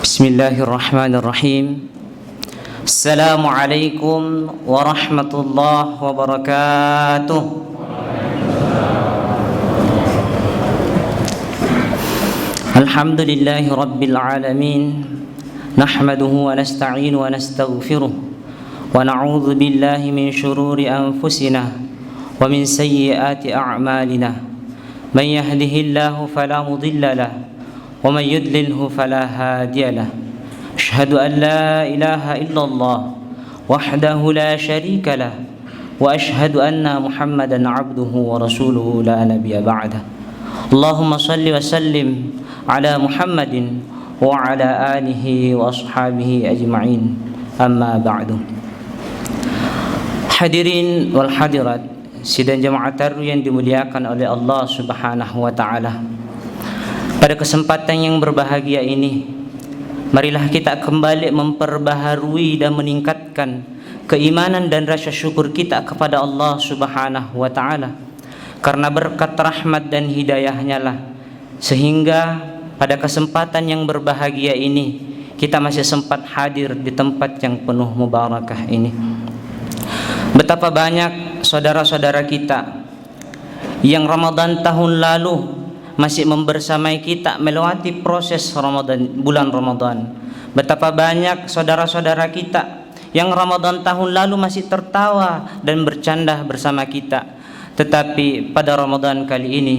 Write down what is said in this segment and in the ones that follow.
Bismillahirrahmanirrahim. Assalamualaikum warahmatullahi wabarakatuh. Alhamdulillahi rabbil alamin. Nahmaduhu wa nasta'inu wa nastaghfiruh. Wa na'udzu billahi min shururi anfusina wa min sayyiati a'malina. Man yahdihillahu fala mudilla lahu ومن يضلله فلا هادي له أشهد أن لا إله إلا الله وحده لا شريك له وأشهد أن محمدا عبده ورسوله لا نبي بعده اللهم صل وسلم على محمد وعلى آله وأصحابه أجمعين أما بعد. Hadirin wal hadirat, sidang jemaah taru yang dimuliakan oleh Allah Subhanahu wa taala. Pada kesempatan yang berbahagia ini, marilah kita kembali memperbaharui dan meningkatkan keimanan dan rasa syukur kita kepada Allah Subhanahu wa taala. Karena berkat rahmat dan hidayahnya lah sehingga pada kesempatan yang berbahagia ini kita masih sempat hadir di tempat yang penuh mubarakah ini. Betapa banyak saudara-saudara kita yang Ramadan tahun lalu masih membersamai kita melewati proses Ramadan, bulan Ramadan. Betapa banyak saudara-saudara kita yang Ramadan tahun lalu masih tertawa dan bercanda bersama kita. Tetapi pada Ramadan kali ini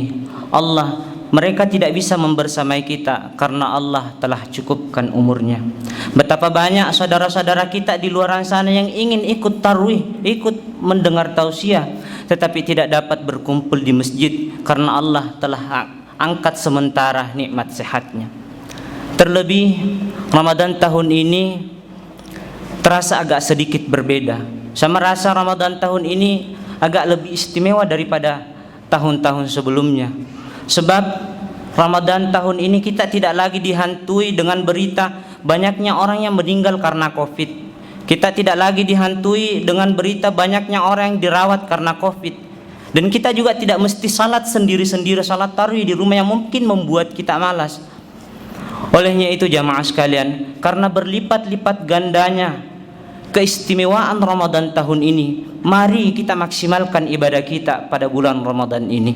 mereka tidak bisa membersamai kita karena Allah telah cukupkan umurnya. Betapa banyak saudara-saudara kita di luar sana yang ingin ikut tarawih, ikut mendengar tausiah, tetapi tidak dapat berkumpul di masjid karena Allah telah angkat sementara nikmat sehatnya. Terlebih Ramadan tahun ini terasa agak sedikit berbeda. Saya merasa Ramadan tahun ini agak lebih istimewa daripada tahun-tahun sebelumnya. Sebab Ramadan tahun ini kita tidak lagi dihantui dengan berita banyaknya orang yang meninggal karena Covid. Kita tidak lagi dihantui dengan berita banyaknya orang yang dirawat karena Covid. Dan kita juga tidak mesti salat sendiri-sendiri, salat tarawih di rumah yang mungkin membuat kita malas. Olehnya itu jamaah sekalian, karena berlipat-lipat gandanya keistimewaan Ramadan tahun ini, mari kita maksimalkan ibadah kita pada bulan Ramadan ini.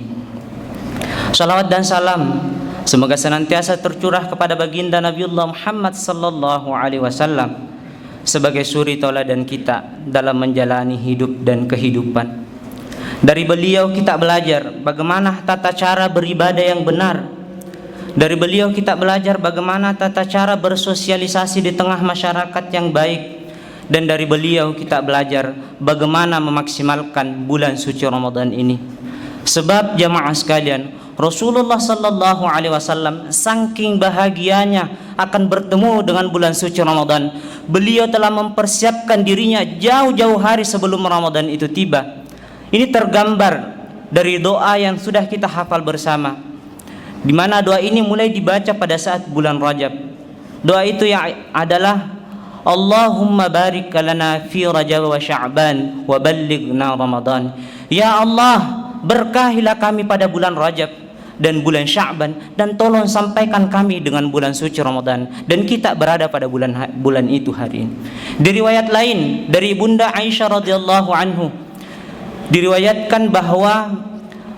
Salawat dan salam semoga senantiasa tercurah kepada baginda Nabiullah Muhammad sallallahu alaihi wasallam sebagai suri tauladan kita dalam menjalani hidup dan kehidupan. Dari beliau kita belajar bagaimana tata cara beribadah yang benar. Dari beliau kita belajar bagaimana tata cara bersosialisasi di tengah masyarakat yang baik. Dan dari beliau kita belajar bagaimana memaksimalkan bulan suci Ramadan ini. Sebab jamaah sekalian, Rasulullah sallallahu alaihi wasallam saking bahagianya akan bertemu dengan bulan suci Ramadan, beliau telah mempersiapkan dirinya jauh-jauh hari sebelum Ramadan itu tiba. Ini tergambar dari doa yang sudah kita hafal bersama, di mana doa ini mulai dibaca pada saat bulan Rajab. Doa itu yang adalah Allahumma barik lana fi Rajab wa Sya'ban wa ballighna Ramadan. Ya Allah, berkahilah kami pada bulan Rajab dan bulan Sya'ban, dan tolong sampaikan kami dengan bulan suci Ramadan, dan kita berada pada bulan itu hari ini. Di riwayat lain dari Bunda Aisyah radhiyallahu anhu diriwayatkan bahwa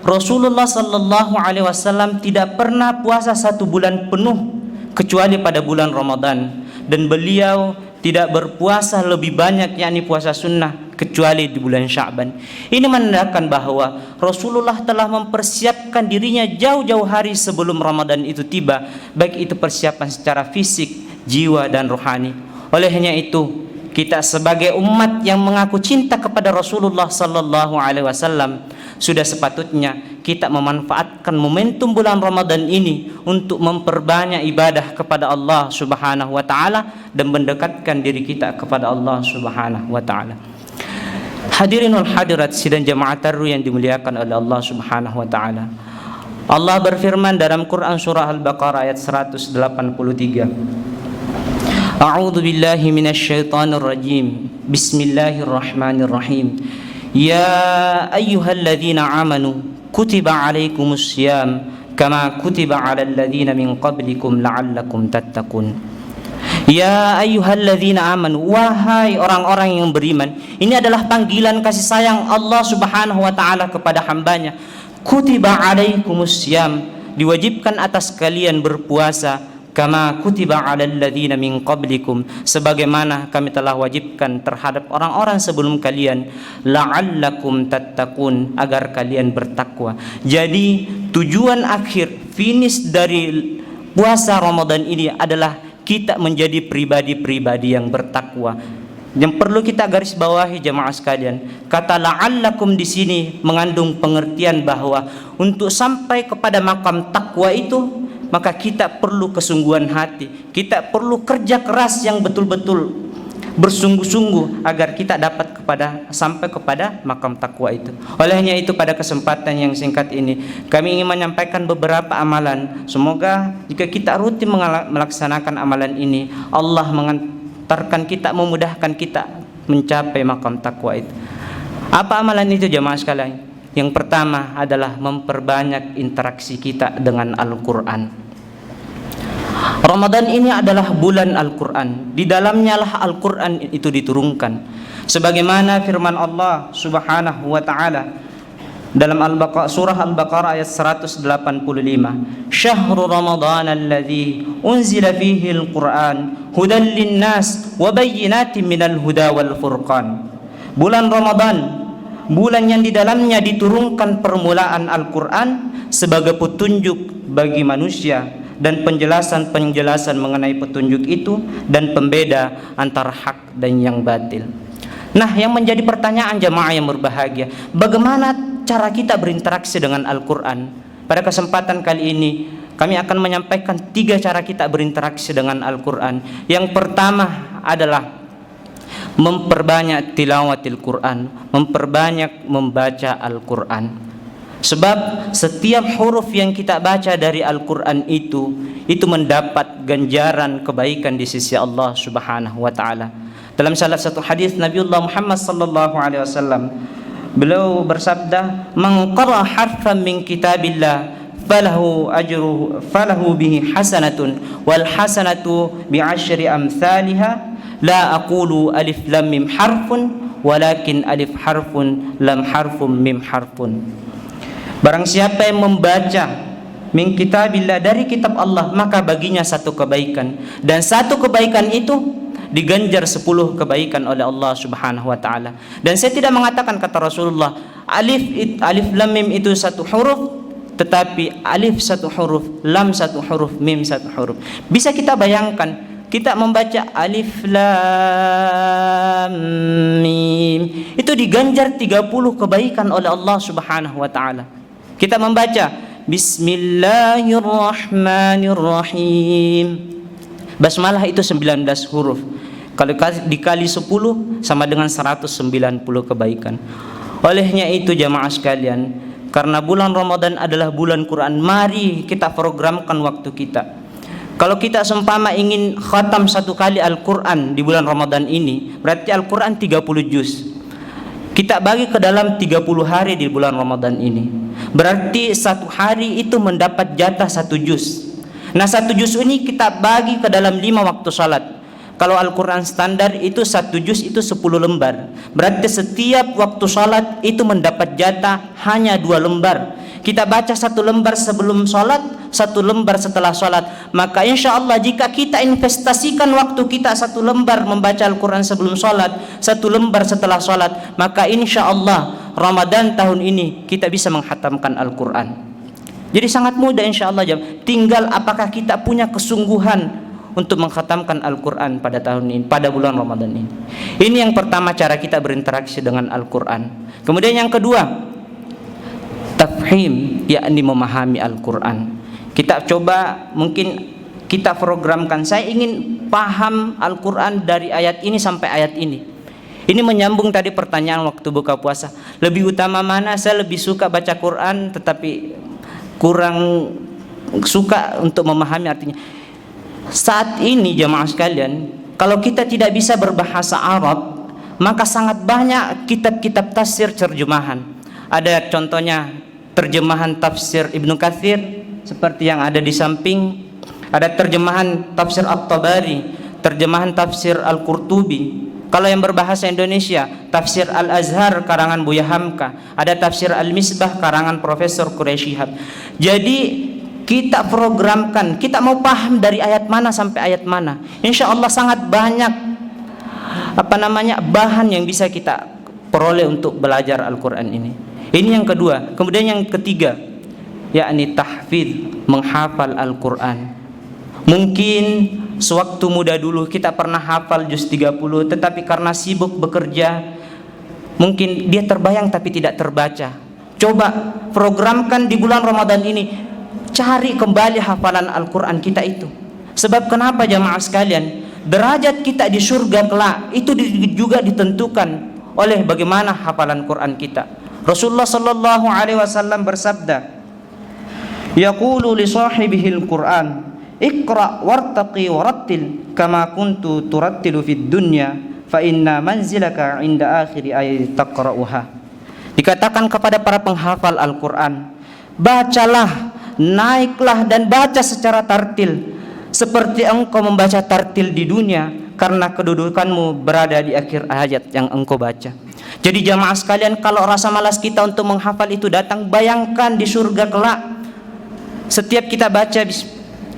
Rasulullah sallallahu alaihi wasallam tidak pernah puasa satu bulan penuh kecuali pada bulan Ramadan, dan beliau tidak berpuasa lebih banyak yakni puasa sunnah kecuali di bulan Sya'ban. Ini menandakan bahwa Rasulullah telah mempersiapkan dirinya jauh-jauh hari sebelum Ramadan itu tiba, baik itu persiapan secara fisik, jiwa dan rohani. Olehnya itu kita sebagai umat yang mengaku cinta kepada Rasulullah sallallahu alaihi wasallam sudah sepatutnya kita memanfaatkan momentum bulan Ramadan ini untuk memperbanyak ibadah kepada Allah Subhanahu wa taala dan mendekatkan diri kita kepada Allah Subhanahu wa taala. Hadirin wal hadirat sidang jamaah taru yang dimuliakan oleh Allah Subhanahu wa taala. Allah berfirman dalam Quran surah Al-Baqarah ayat 183. A'udzu billahi minasy syaithanir rajim. Bismillahirrahmanirrahim. Ya ayyuhalladzina amanu kutiba alaikumus syiyam kama kutiba alal ladzina min qablikum la'allakum tattaqun. Ya ayyuhalladzina amanu, wahai orang-orang yang beriman. Ini adalah panggilan kasih sayang Allah Subhanahu wa taala kepada hambanya. Kutiba alaikumusiyam, diwajibkan atas kalian berpuasa, kama kutiba alal ladzina min qablikum, sebagaimana kami telah wajibkan terhadap orang-orang sebelum kalian, la'allakum tattaqun, agar kalian bertakwa. Jadi tujuan akhir finish dari puasa Ramadan ini adalah kita menjadi pribadi-pribadi yang bertakwa. Yang perlu kita garis bawahi jemaah sekalian, kata la'allakum di sini mengandung pengertian bahwa untuk sampai kepada makam takwa itu, maka kita perlu kesungguhan hati, kita perlu kerja keras yang betul-betul bersungguh-sungguh agar kita dapat sampai kepada makam takwa itu. Olehnya itu, pada kesempatan yang singkat ini kami ingin menyampaikan beberapa amalan. Semoga jika kita rutin melaksanakan amalan ini, Allah mengantarkan kita, memudahkan kita mencapai makam takwa itu. Apa amalan itu jemaah sekalian? Yang pertama adalah memperbanyak interaksi kita dengan Al-Quran. Ramadan ini adalah bulan Al-Quran. Di dalamnya lah Al-Quran itu diturunkan. Sebagaimana firman Allah Subhanahu wa ta'ala dalam surah Al-Baqarah ayat 185. Syahrul Ramadan alladzi unzila fihi Al-Quran hudan linnas wa bayyinatin minal huda wal furqan. Bulan Ramadan, bulan yang di dalamnya diturunkan permulaan Al-Quran sebagai petunjuk bagi manusia dan penjelasan-penjelasan mengenai petunjuk itu dan pembeda antara hak dan yang batil. Nah, yang menjadi pertanyaan jemaah yang berbahagia, bagaimana cara kita berinteraksi dengan Al-Quran? Pada kesempatan kali ini kami akan menyampaikan 3 cara kita berinteraksi dengan Al-Quran. Yang pertama adalah memperbanyak tilawatil Quran, memperbanyak membaca Al-Quran. Sebab setiap huruf yang kita baca dari Al-Quran itu mendapat ganjaran kebaikan di sisi Allah Subhanahu wa ta'ala. Dalam salah satu hadis Nabiullah Muhammad sallallahu alaihi wasallam, beliau bersabda, "Man qara harfan min kitabillah falahu bihi hasanatun wal hasanatu bi'asyri amsalha, la aqulu alif lam mim harfun walakin alif harfun lam harfun mim harfun." Barang siapa yang membaca min kitabillah, dari kitab Allah, maka baginya 1 kebaikan, dan 1 kebaikan itu diganjar 10 kebaikan oleh Allah Subhanahu wa taala. Dan saya tidak mengatakan, kata Rasulullah, alif lam mim itu 1 huruf, tetapi alif 1 huruf, lam 1 huruf, mim 1 huruf. Bisa kita bayangkan, kita membaca alif lam mim itu diganjar 30 kebaikan oleh Allah Subhanahu wa taala. Kita membaca Bismillahirrahmanirrahim, basmalah itu 19 huruf. Kalau dikali 10 sama dengan 190 kebaikan. Olehnya itu jamaah sekalian, karena bulan Ramadan adalah bulan Quran, mari kita programkan waktu kita. Kalau kita seumpama ingin khatam 1 kali Al-Quran di bulan Ramadan ini, berarti Al-Quran 30 juz. Kita bagi ke dalam 30 hari di bulan Ramadan ini, berarti 1 hari itu mendapat jatah 1 juz. Nah, 1 juz ini kita bagi ke dalam 5 waktu salat. Kalau Al-Quran standar itu 1 juz itu 10 lembar, berarti setiap waktu salat itu mendapat jatah hanya 2 lembar. Kita baca 1 lembar sebelum salat, 1 lembar setelah salat. Maka insya Allah jika kita investasikan waktu kita 1 lembar membaca Al-Quran sebelum salat, 1 lembar setelah salat, maka insya Allah Ramadan tahun ini kita bisa menghatamkan Al-Quran. Jadi sangat mudah insya Allah. Tinggal apakah kita punya kesungguhan untuk menghatamkan Al-Quran pada tahun ini, pada bulan Ramadan ini. Ini yang pertama, cara kita berinteraksi dengan Al-Quran. Kemudian yang kedua, tafhim, yakni memahami Al-Quran. Kita coba, mungkin kita programkan, saya ingin paham Al-Quran dari ayat ini sampai ayat ini. Ini menyambung tadi pertanyaan waktu buka puasa, lebih utama mana? Saya lebih suka baca Quran tetapi kurang suka untuk memahami artinya. Saat ini jamaah sekalian, kalau kita tidak bisa berbahasa Arab, maka sangat banyak kitab-kitab tafsir terjemahan. Ada contohnya terjemahan tafsir Ibnu Katsir seperti yang ada di samping, ada terjemahan tafsir At-Tabari, terjemahan tafsir Al-Qurtubi. Kalau yang berbahasa Indonesia, tafsir Al-Azhar karangan Buya Hamka, ada tafsir Al-Misbah karangan Profesor Quraisy Shihab. Jadi kita programkan, kita mau paham dari ayat mana sampai ayat mana. Insya Allah sangat banyak bahan yang bisa kita peroleh untuk belajar Al-Quran ini. Ini yang kedua. Kemudian yang ketiga, yakni tahfidz, menghafal Al-Quran. Mungkin sewaktu muda dulu kita pernah hafal juz 30, tetapi karena sibuk bekerja mungkin dia terbayang tapi tidak terbaca. Coba programkan di bulan Ramadan ini, cari kembali hafalan Al-Quran kita itu. Sebab kenapa jamaah sekalian, derajat kita di surga kelak itu juga ditentukan oleh bagaimana hafalan Quran kita. Rasulullah sallallahu alaihi wasallam bersabda, yaqulu li sahibihil Quran, Iqra wartaqi warattil kama kuntu turattilu fid dunya fa inna manzilaka 'inda akhir ayat taqra'uha. Dikatakan kepada para penghafal Al-Quran, bacalah, naiklah dan baca secara tartil seperti engkau membaca tartil di dunia, karena kedudukanmu berada di akhir ayat yang engkau baca. Jadi jamaah sekalian, kalau rasa malas kita untuk menghafal itu datang, bayangkan di surga kelak setiap kita baca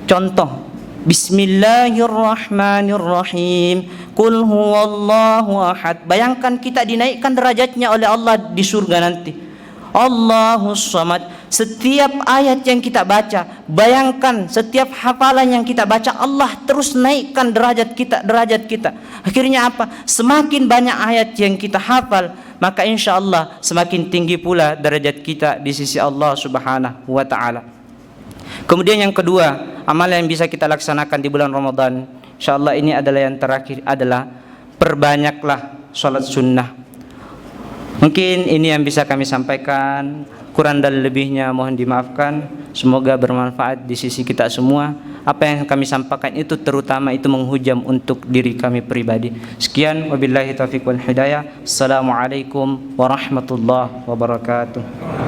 contoh Bismillahirrahmanirrahim, Qul huwallahu ahad. Bayangkan kita dinaikkan derajatnya oleh Allah di surga nanti. Allahus samad. Setiap ayat yang kita baca, bayangkan setiap hafalan yang kita baca, Allah terus naikkan derajat kita. Akhirnya apa? Semakin banyak ayat yang kita hafal, maka insya Allah semakin tinggi pula derajat kita di sisi Allah Subhanahu wa ta'ala. Kemudian yang kedua, amalan yang bisa kita laksanakan di bulan Ramadan, insyaallah ini adalah yang terakhir, adalah perbanyaklah sholat sunnah. Mungkin ini yang bisa kami sampaikan, kurang dan lebihnya mohon dimaafkan. Semoga bermanfaat di sisi kita semua. Apa yang kami sampaikan itu terutama itu menghujam untuk diri kami pribadi. Sekian, wabillahi taufiq wal hidayah. Assalamualaikum warahmatullahi wabarakatuh.